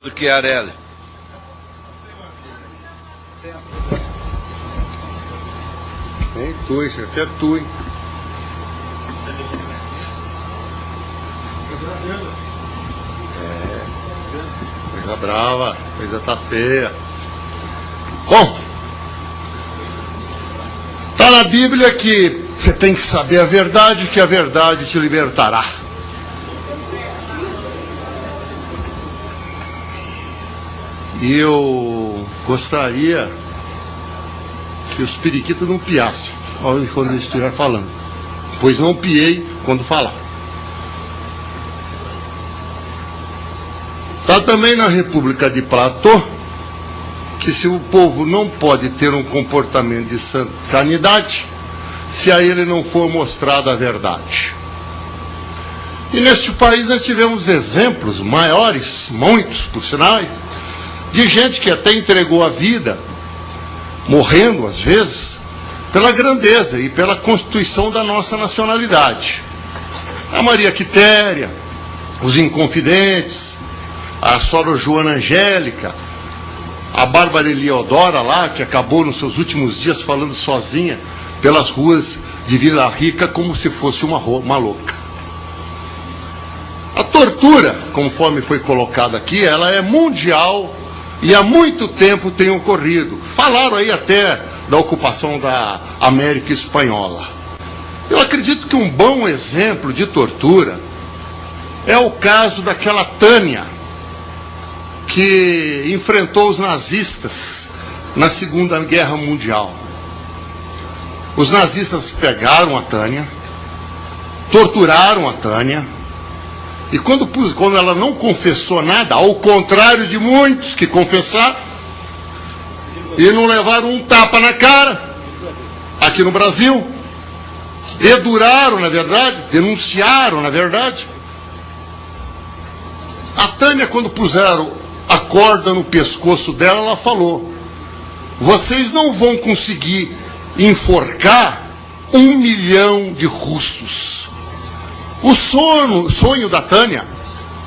Do que Arelli. Hein, tu, chefe, é tu, hein? Coisa brava, coisa tá feia. Bom, tá na Bíblia que você tem que saber a verdade, que a verdade te libertará. E eu gostaria que os periquitos não piassem quando eu estiver falando, pois não piei quando falar. Está também na República de Platão que se o povo não pode ter um comportamento de sanidade se a ele não for mostrada a verdade. E neste país nós tivemos exemplos maiores, muitos por sinais, de gente que até entregou a vida, morrendo às vezes, pela grandeza e pela constituição da nossa nacionalidade. A Maria Quitéria, os Inconfidentes, a Sora Joana Angélica, a Bárbara Eliodora lá, que acabou nos seus últimos dias falando sozinha pelas ruas de Vila Rica como se fosse uma louca. A tortura, conforme foi colocado aqui, ela é mundial e há muito tempo tem ocorrido. Falaram aí até da ocupação da América Espanhola. Eu acredito que um bom exemplo de tortura é o caso daquela Tânia, que enfrentou os nazistas na Segunda Guerra Mundial. Os nazistas pegaram a Tânia, torturaram a Tânia, e quando ela não confessou nada, ao contrário de muitos que confessaram, e não levaram um tapa na cara, aqui no Brasil, deduraram, na verdade, denunciaram, na verdade. A Tânia, quando puseram a corda no pescoço dela, ela falou: vocês não vão conseguir enforcar 1 milhão de russos. O sonho da Tânia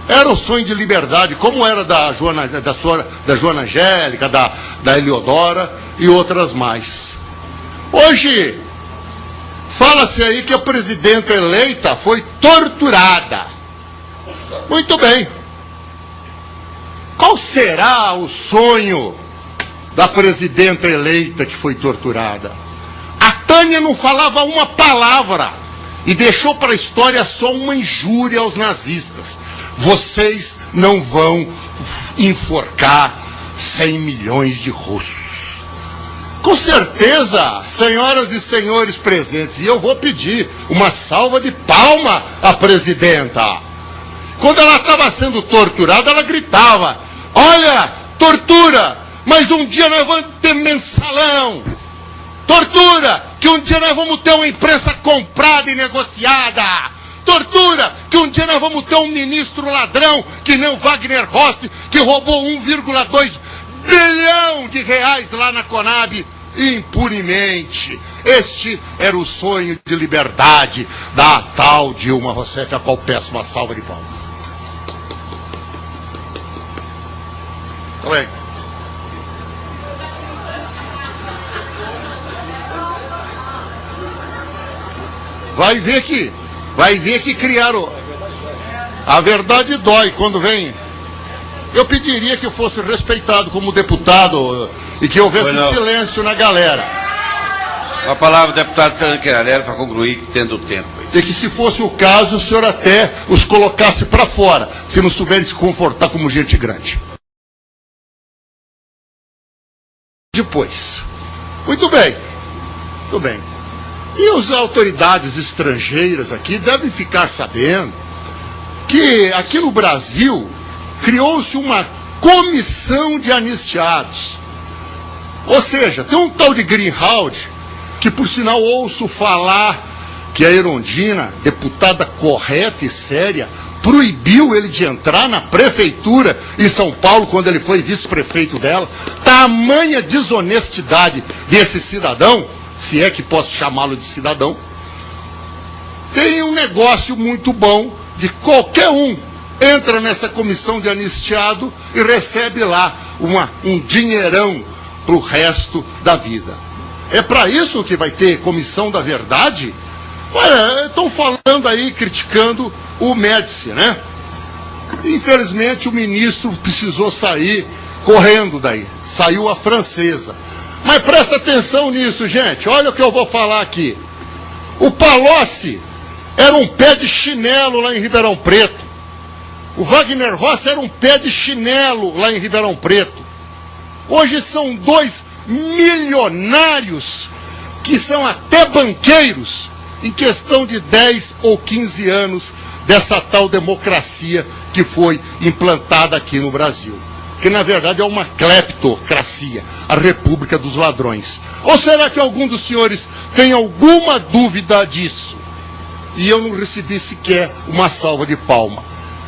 era o sonho de liberdade, como era da Joana Angélica, da Eliodora e outras mais. Hoje, fala-se aí que a presidenta eleita foi torturada. Muito bem. Qual será o sonho da presidenta eleita que foi torturada? A Tânia não falava uma palavra e deixou para a história só uma injúria aos nazistas: vocês não vão enforcar 100 milhões de russos. Com certeza, senhoras e senhores presentes, e eu vou pedir uma salva de palma à presidenta. Quando ela estava sendo torturada, ela gritava: olha, tortura, mas um dia nós vamos ter mensalão. Tortura, que um dia nós vamos ter uma imprensa comprada e negociada. Tortura, que um dia nós vamos ter um ministro ladrão, que nem o Wagner Rossi, que roubou 1,2 bilhão de reais lá na Conab, impunemente. Este era o sonho de liberdade da tal Dilma Rousseff, a qual peço uma salva de palmas. Bem. Vai ver que criaram. A verdade dói quando vem. Eu pediria que fosse respeitado como deputado e que houvesse silêncio na galera. A palavra, deputado Fernando Queralera, para concluir, tendo tempo. E que, se fosse o caso, o senhor até os colocasse para fora, se não souberem se comportar como gente grande. Depois. Muito bem. Muito bem. E as autoridades estrangeiras aqui devem ficar sabendo que aqui no Brasil criou-se uma comissão de anistiados. Ou seja, tem um tal de Greenhalgh, que por sinal ouço falar que a Erundina, deputada correta e séria, proibiu ele de entrar na prefeitura em São Paulo quando ele foi vice-prefeito dela. Tamanha desonestidade desse cidadão, se é que posso chamá-lo de cidadão. Tem um negócio muito bom de qualquer um entra nessa comissão de anistiado e recebe lá um dinheirão para o resto da vida. É para isso que vai ter comissão da verdade? Olha, estão falando aí, criticando o Médici, né? Infelizmente o ministro precisou sair correndo daí. Saiu a francesa. Mas presta atenção nisso, gente. Olha o que eu vou falar aqui. O Palocci era um pé de chinelo lá em Ribeirão Preto. O Wagner Rossi era um pé de chinelo lá em Ribeirão Preto. Hoje são dois milionários que são até banqueiros em questão de 10 ou 15 anos dessa tal democracia que foi implantada aqui no Brasil. Que na verdade é uma cleptocracia, a República dos Ladrões. Ou será que algum dos senhores tem alguma dúvida disso? E eu não recebi sequer uma salva de palma.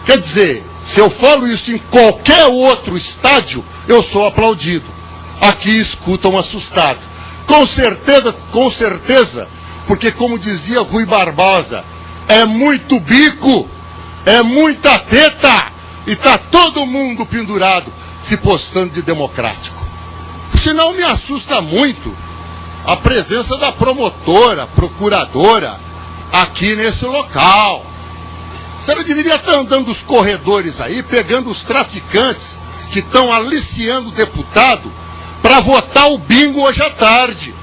Quer dizer, se eu falo isso em qualquer outro estádio, eu sou aplaudido. Aqui escutam assustados. Com certeza, porque como dizia Rui Barbosa, é muito bico, é muita teta, e está todo mundo pendurado, se postando de democrático. Senão me assusta muito a presença da promotora, procuradora, aqui nesse local. Você não deveria estar andando os corredores aí, pegando os traficantes que estão aliciando o deputado para votar o bingo hoje à tarde.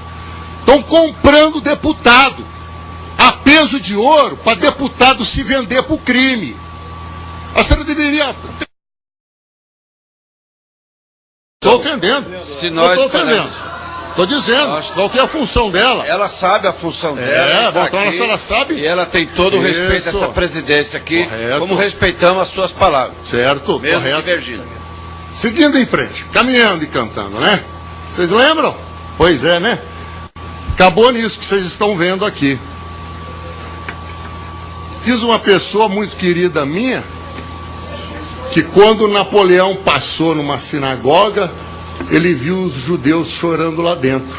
Estão comprando deputado a peso de ouro para deputado se vender para o crime. A senhora deveria... Estou ofendendo. Se nós estou ofendendo. Estou dizendo, qual que é a função dela? Ela sabe a função dela. Então ela sabe. E ela tem todo o respeito dessa presidência aqui, correto. Como respeitamos as suas palavras. Certo, mesmo correto. Divergindo. Seguindo em frente, caminhando e cantando, né? Vocês lembram? Pois é, né? Acabou nisso que vocês estão vendo aqui. Diz uma pessoa muito querida minha, que quando Napoleão passou numa sinagoga, ele viu os judeus chorando lá dentro.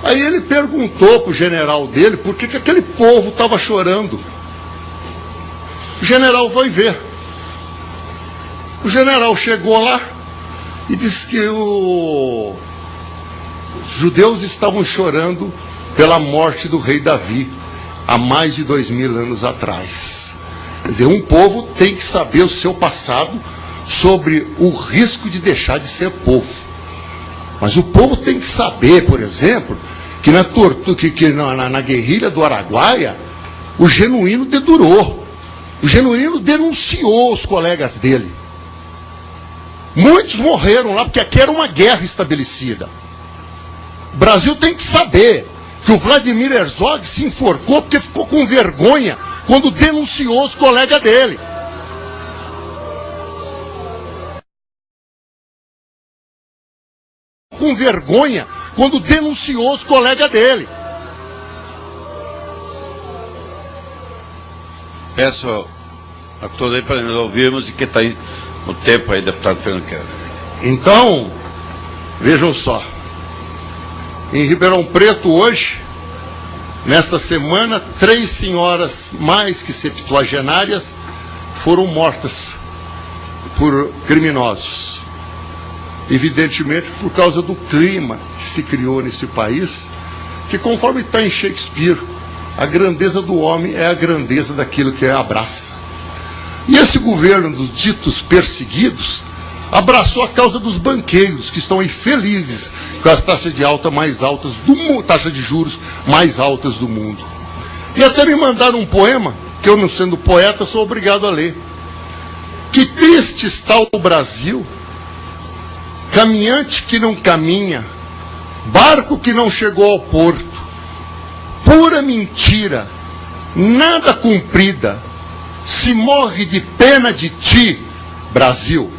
Aí ele perguntou para o general dele por que aquele povo estava chorando. O general foi ver. O general chegou lá e disse que os judeus estavam chorando pela morte do rei Davi, há mais de 2000 anos atrás. Quer dizer, um povo tem que saber o seu passado sobre o risco de deixar de ser povo. Mas o povo tem que saber, por exemplo, que na guerrilha do Araguaia, o Genuíno dedurou. O Genuíno denunciou os colegas dele. Muitos morreram lá, porque aqui era uma guerra estabelecida. O Brasil tem que saber que o Vladimir Herzog se enforcou porque ficou com vergonha quando denunciou os colegas dele. Com vergonha quando denunciou os colegas dele. Peço a todos aí para nós ouvirmos e que está aí no tempo aí, deputado Fernando Queiroz. Então, vejam só. Em Ribeirão Preto hoje, nesta semana, 3 senhoras mais que septuagenárias foram mortas por criminosos. Evidentemente por causa do clima que se criou nesse país, que conforme está em Shakespeare, a grandeza do homem é a grandeza daquilo que abraça. E esse governo dos ditos perseguidos abraçou a causa dos banqueiros, que estão aí felizes com as taxas de taxas de juros mais altas do mundo. E até me mandaram um poema, que eu, não sendo poeta, sou obrigado a ler. Que triste está o Brasil, caminhante que não caminha, barco que não chegou ao porto, pura mentira, nada cumprida, se morre de pena de ti, Brasil.